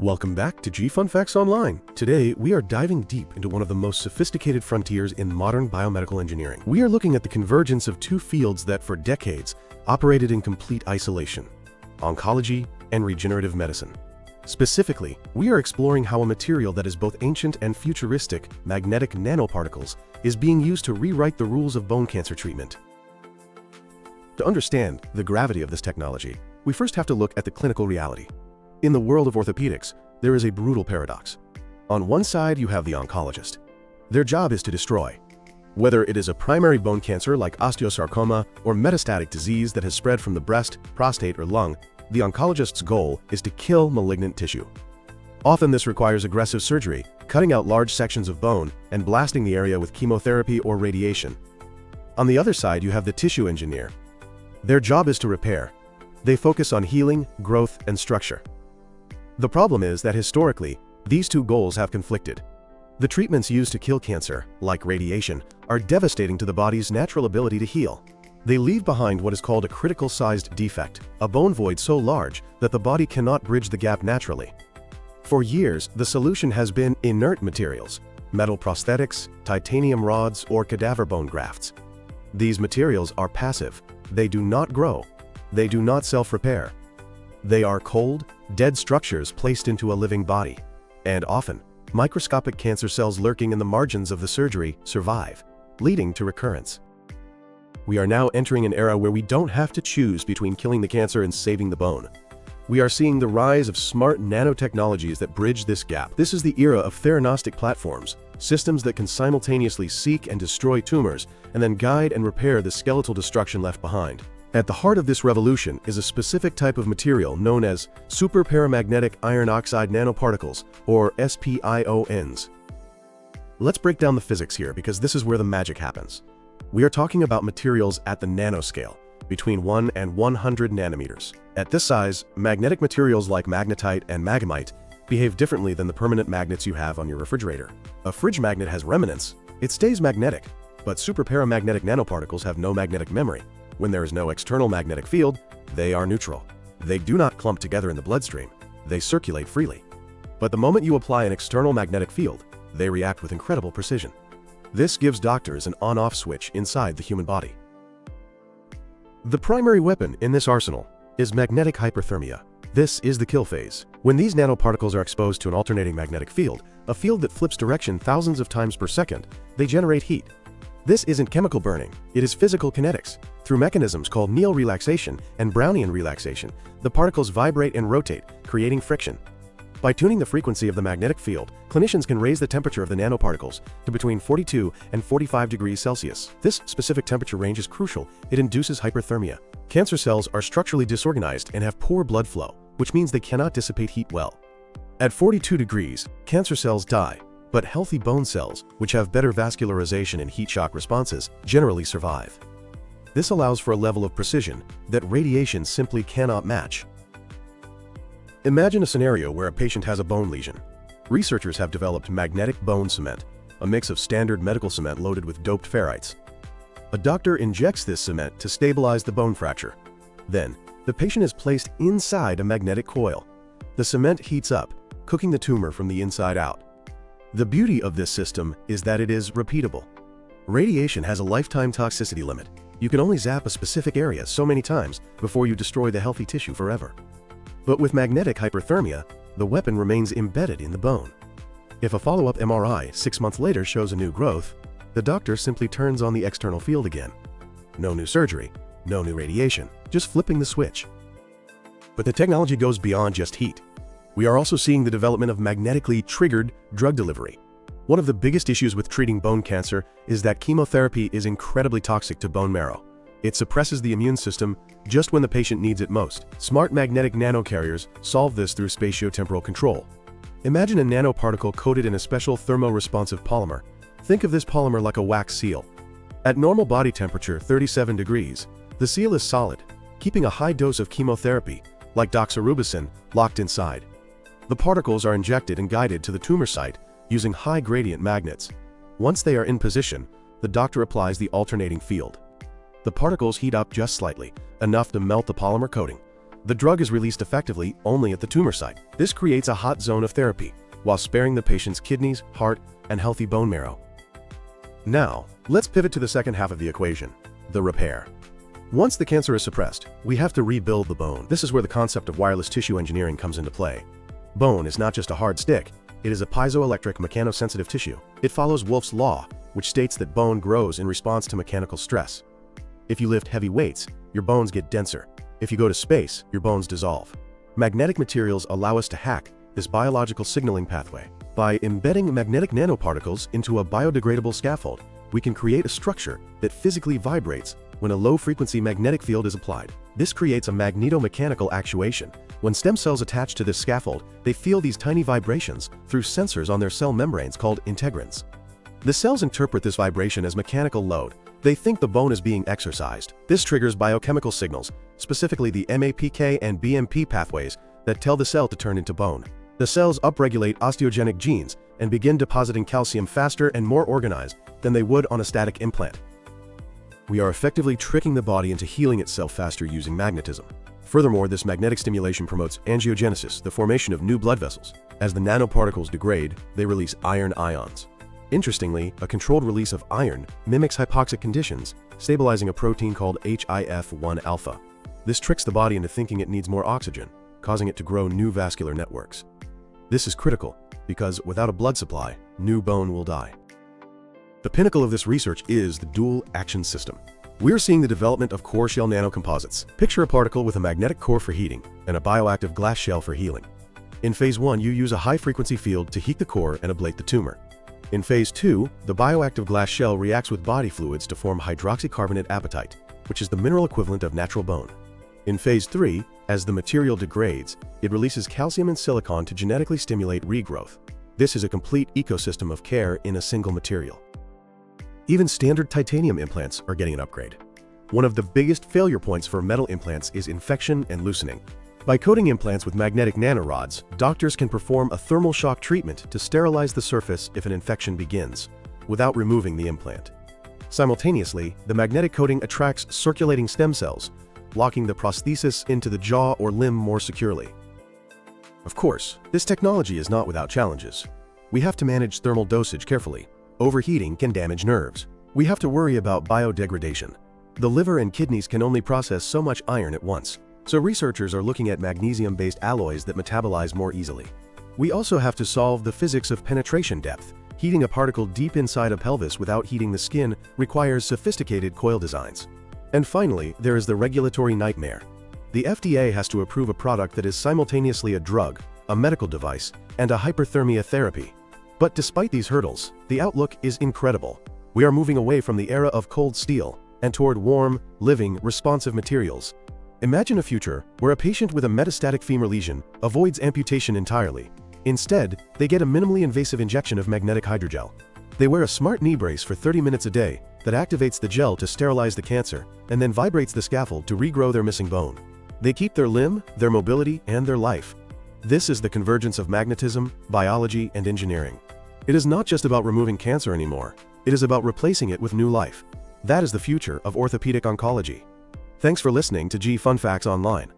Welcome back to G-Fun Facts Online. Today, we are diving deep into one of the most sophisticated frontiers in modern biomedical engineering. We are looking at the convergence of two fields that, for decades, operated in complete isolation: oncology and regenerative medicine. Specifically, we are exploring how a material that is both ancient and futuristic, magnetic nanoparticles, is being used to rewrite the rules of bone cancer treatment. To understand the gravity of this technology, we first have to look at the clinical reality. In the world of orthopedics, there is a brutal paradox. On one side, you have the oncologist. Their job is to destroy. Whether it is a primary bone cancer like osteosarcoma or metastatic disease that has spread from the breast, prostate, or lung, the oncologist's goal is to kill malignant tissue. Often this requires aggressive surgery, cutting out large sections of bone and blasting the area with chemotherapy or radiation. On the other side, you have the tissue engineer. Their job is to repair. They focus on healing, growth, and structure. The problem is that historically, these two goals have conflicted. The treatments used to kill cancer, like radiation, are devastating to the body's natural ability to heal. They leave behind what is called a critical-sized defect, a bone void so large that the body cannot bridge the gap naturally. For years, the solution has been inert materials, metal prosthetics, titanium rods, or cadaver bone grafts. These materials are passive. They do not grow. They do not self-repair. They are cold, dead structures placed into a living body. And often, microscopic cancer cells lurking in the margins of the surgery survive, leading to recurrence. We are now entering an era where we don't have to choose between killing the cancer and saving the bone. We are seeing the rise of smart nanotechnologies that bridge this gap. This is the era of theranostic platforms, systems that can simultaneously seek and destroy tumors and then guide and repair the skeletal destruction left behind. At the heart of this revolution is a specific type of material known as superparamagnetic iron oxide nanoparticles, or SPIONs. Let's break down the physics here because this is where the magic happens. We are talking about materials at the nanoscale, between 1 and 100 nanometers. At this size, magnetic materials like magnetite and magamite behave differently than the permanent magnets you have on your refrigerator. A fridge magnet has remnants. It stays magnetic, but superparamagnetic nanoparticles have no magnetic memory. When there is no external magnetic field, they are neutral. They do not clump together in the bloodstream. They circulate freely. But the moment you apply an external magnetic field, they react with incredible precision. This gives doctors an on-off switch inside the human body. The primary weapon in this arsenal is magnetic hyperthermia. This is the kill phase. When these nanoparticles are exposed to an alternating magnetic field, a field that flips direction thousands of times per second, they generate heat. This isn't chemical burning, it is physical kinetics. Through mechanisms called Néel relaxation and Brownian relaxation, the particles vibrate and rotate, creating friction. By tuning the frequency of the magnetic field, clinicians can raise the temperature of the nanoparticles to between 42 and 45 degrees Celsius. This specific temperature range is crucial. It induces hyperthermia. Cancer cells are structurally disorganized and have poor blood flow, which means they cannot dissipate heat well. At 42 degrees, cancer cells die. But healthy bone cells, which have better vascularization and heat shock responses, generally survive. This allows for a level of precision that radiation simply cannot match. Imagine a scenario where a patient has a bone lesion. Researchers have developed magnetic bone cement, a mix of standard medical cement loaded with doped ferrites. A doctor injects this cement to stabilize the bone fracture. Then, the patient is placed inside a magnetic coil. The cement heats up, cooking the tumor from the inside out. The beauty of this system is that it is repeatable. Radiation has a lifetime toxicity limit. You can only zap a specific area so many times before you destroy the healthy tissue forever. But with magnetic hyperthermia, the weapon remains embedded in the bone. If a follow-up MRI 6 months later shows a new growth, the doctor simply turns on the external field again. No new surgery, no new radiation, just flipping the switch. But the technology goes beyond just heat. We are also seeing the development of magnetically triggered drug delivery. One of the biggest issues with treating bone cancer is that chemotherapy is incredibly toxic to bone marrow. It suppresses the immune system just when the patient needs it most. Smart magnetic nanocarriers solve this through spatiotemporal control. Imagine a nanoparticle coated in a special thermoresponsive polymer. Think of this polymer like a wax seal. At normal body temperature, 37 degrees, the seal is solid, keeping a high dose of chemotherapy, like doxorubicin, locked inside. The particles are injected and guided to the tumor site using high-gradient magnets. Once they are in position, the doctor applies the alternating field. The particles heat up just slightly, enough to melt the polymer coating. The drug is released effectively only at the tumor site. This creates a hot zone of therapy, while sparing the patient's kidneys, heart, and healthy bone marrow. Now, let's pivot to the second half of the equation, the repair. Once the cancer is suppressed, we have to rebuild the bone. This is where the concept of wireless tissue engineering comes into play. Bone is not just a hard stick, it is a piezoelectric mechanosensitive tissue. It follows Wolff's law, which states that bone grows in response to mechanical stress. If you lift heavy weights, your bones get denser. If you go to space, your bones dissolve. Magnetic materials allow us to hack this biological signaling pathway. By embedding magnetic nanoparticles into a biodegradable scaffold, we can create a structure that physically vibrates when a low-frequency magnetic field is applied. This creates a magnetomechanical actuation. When stem cells attach to this scaffold, they feel these tiny vibrations through sensors on their cell membranes called integrins. The cells interpret this vibration as mechanical load. They think the bone is being exercised. This triggers biochemical signals, specifically the MAPK and BMP pathways that tell the cell to turn into bone. The cells upregulate osteogenic genes and begin depositing calcium faster and more organized than they would on a static implant. We are effectively tricking the body into healing itself faster using magnetism. Furthermore, this magnetic stimulation promotes angiogenesis, the formation of new blood vessels. As the nanoparticles degrade, they release iron ions. Interestingly, a controlled release of iron mimics hypoxic conditions, stabilizing a protein called HIF-1 alpha. This tricks the body into thinking it needs more oxygen, causing it to grow new vascular networks. This is critical, because without a blood supply, new bone will die. The pinnacle of this research is the dual action system. We're seeing the development of core shell nanocomposites. Picture a particle with a magnetic core for heating and a bioactive glass shell for healing. In phase 1, you use a high-frequency field to heat the core and ablate the tumor. In phase 2, the bioactive glass shell reacts with body fluids to form hydroxycarbonate apatite, which is the mineral equivalent of natural bone. In phase 3, as the material degrades, it releases calcium and silicon to genetically stimulate regrowth. This is a complete ecosystem of care in a single material. Even standard titanium implants are getting an upgrade. One of the biggest failure points for metal implants is infection and loosening. By coating implants with magnetic nanorods, doctors can perform a thermal shock treatment to sterilize the surface if an infection begins, without removing the implant. Simultaneously, the magnetic coating attracts circulating stem cells, locking the prosthesis into the jaw or limb more securely. Of course, this technology is not without challenges. We have to manage thermal dosage carefully. Overheating can damage nerves. We have to worry about biodegradation. The liver and kidneys can only process so much iron at once, so researchers are looking at magnesium-based alloys that metabolize more easily. We also have to solve the physics of penetration depth. Heating a particle deep inside a pelvis without heating the skin requires sophisticated coil designs. And finally, there is the regulatory nightmare. The FDA has to approve a product that is simultaneously a drug, a medical device, and a hyperthermia therapy. But despite these hurdles, the outlook is incredible. We are moving away from the era of cold steel and toward warm, living, responsive materials. Imagine a future where a patient with a metastatic femur lesion avoids amputation entirely. Instead, they get a minimally invasive injection of magnetic hydrogel. They wear a smart knee brace for 30 minutes a day that activates the gel to sterilize the cancer and then vibrates the scaffold to regrow their missing bone. They keep their limb, their mobility, and their life. This is the convergence of magnetism, biology, and engineering. It is not just about removing cancer anymore. It is about replacing it with new life. That is the future of orthopedic oncology. Thanks for listening to G Fun Facts Online.